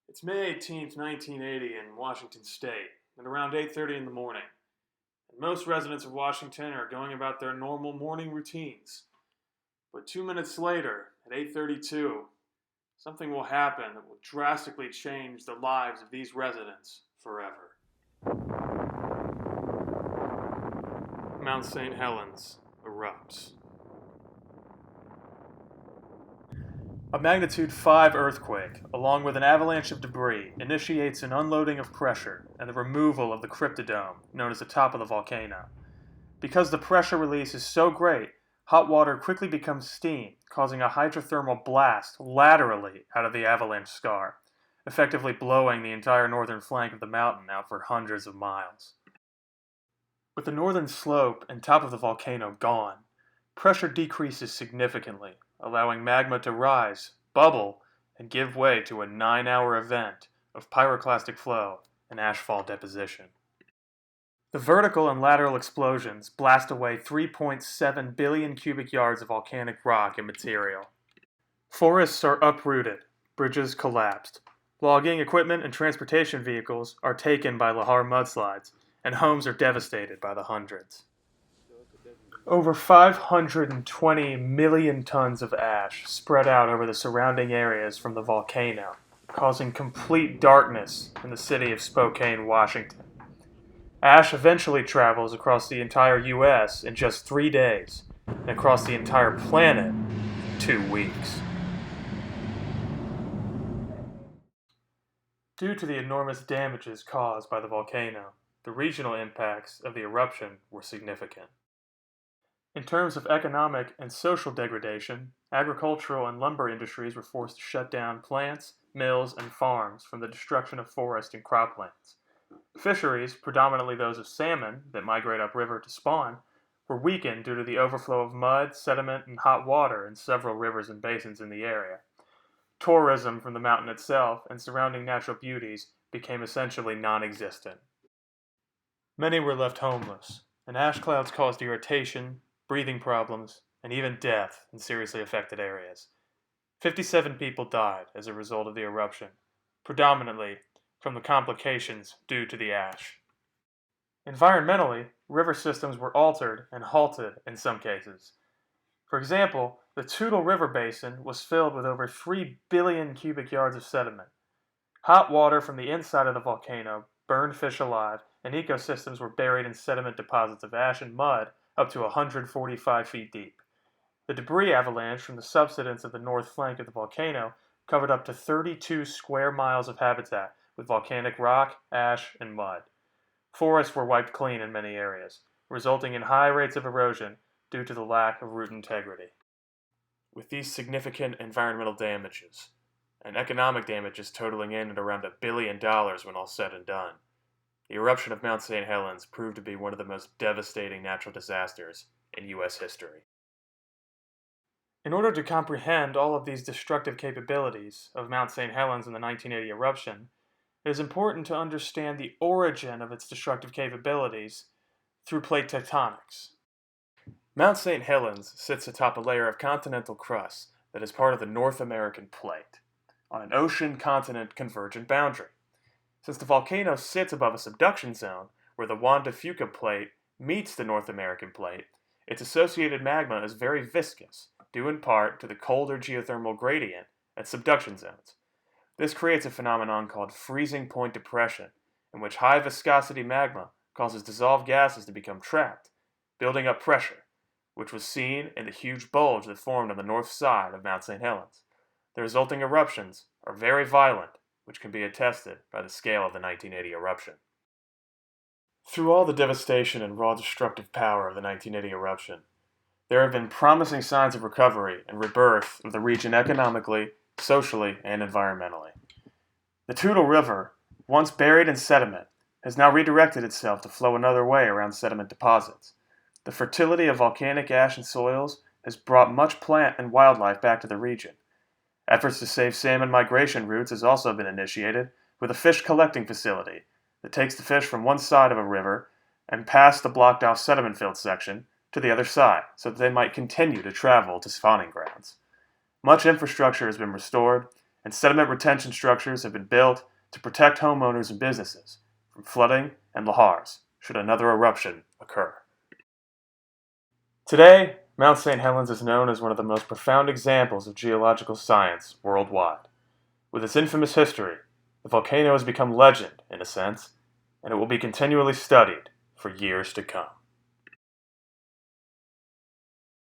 It's May 18th, 1980 in Washington State, at around 8:30 in the morning. And most residents of Washington are going about their normal morning routines. But 2 minutes later, at 8:32, something will happen that will drastically change the lives of these residents forever. Mount St. Helens erupts. A magnitude 5 earthquake, along with an avalanche of debris, initiates an unloading of pressure and the removal of the cryptodome, known as the top of the volcano. Because the pressure release is so great, hot water quickly becomes steam, causing a hydrothermal blast laterally out of the avalanche scar, effectively blowing the entire northern flank of the mountain out for hundreds of miles. With the northern slope and top of the volcano gone, pressure decreases significantly, allowing magma to rise, bubble, and give way to a 9-hour event of pyroclastic flow and ashfall deposition. The vertical and lateral explosions blast away 3.7 billion cubic yards of volcanic rock and material. Forests are uprooted, bridges collapsed, logging equipment and transportation vehicles are taken by lahar mudslides, and homes are devastated by the hundreds. Over 520 million tons of ash spread out over the surrounding areas from the volcano, causing complete darkness in the city of Spokane, Washington. Ash eventually travels across the entire U.S. in just 3 days, and across the entire planet in 2 weeks. Due to the enormous damages caused by the volcano, the regional impacts of the eruption were significant. In terms of economic and social degradation, agricultural and lumber industries were forced to shut down plants, mills, and farms from the destruction of forest and croplands. Fisheries, predominantly those of salmon that migrate upriver to spawn, were weakened due to the overflow of mud, sediment, and hot water in several rivers and basins in the area. Tourism from the mountain itself and surrounding natural beauties became essentially non-existent. Many were left homeless, and ash clouds caused irritation, breathing problems, and even death in seriously affected areas. 57 people died as a result of the eruption, predominantly from the complications due to the ash. Environmentally, river systems were altered and halted in some cases. For example, the Toutle River Basin was filled with over 3 billion cubic yards of sediment. Hot water from the inside of the volcano burned fish alive, and ecosystems were buried in sediment deposits of ash and mud up to 145 feet deep. The debris avalanche from the subsidence of the north flank of the volcano covered up to 32 square miles of habitat with volcanic rock, ash, and mud. Forests were wiped clean in many areas, resulting in high rates of erosion due to the lack of root integrity. With these significant environmental damages, and economic damages totaling in at around $1 billion when all said and done, the eruption of Mount St. Helens proved to be one of the most devastating natural disasters in U.S. history. In order to comprehend all of these destructive capabilities of Mount St. Helens in the 1980 eruption, it is important to understand the origin of its destructive capabilities through plate tectonics. Mount St. Helens sits atop a layer of continental crust that is part of the North American plate, on an ocean-continent convergent boundary. Since the volcano sits above a subduction zone, where the Juan de Fuca plate meets the North American plate, its associated magma is very viscous, due in part to the colder geothermal gradient at subduction zones. This creates a phenomenon called freezing point depression, in which high viscosity magma causes dissolved gases to become trapped, building up pressure, which was seen in the huge bulge that formed on the north side of Mount St. Helens. The resulting eruptions are very violent, which can be attested by the scale of the 1980 eruption. Through all the devastation and raw destructive power of the 1980 eruption, there have been promising signs of recovery and rebirth of the region economically, socially, and environmentally. The Toutle River, once buried in sediment, has now redirected itself to flow another way around sediment deposits. The fertility of volcanic ash and soils has brought much plant and wildlife back to the region. Efforts to save salmon migration routes has also been initiated with a fish collecting facility that takes the fish from one side of a river and past the blocked-off sediment-filled section to the other side so that they might continue to travel to spawning grounds. Much infrastructure has been restored, and sediment retention structures have been built to protect homeowners and businesses from flooding and lahars should another eruption occur. Today, Mount St. Helens is known as one of the most profound examples of geological science worldwide. With its infamous history, the volcano has become legend, in a sense, and it will be continually studied for years to come.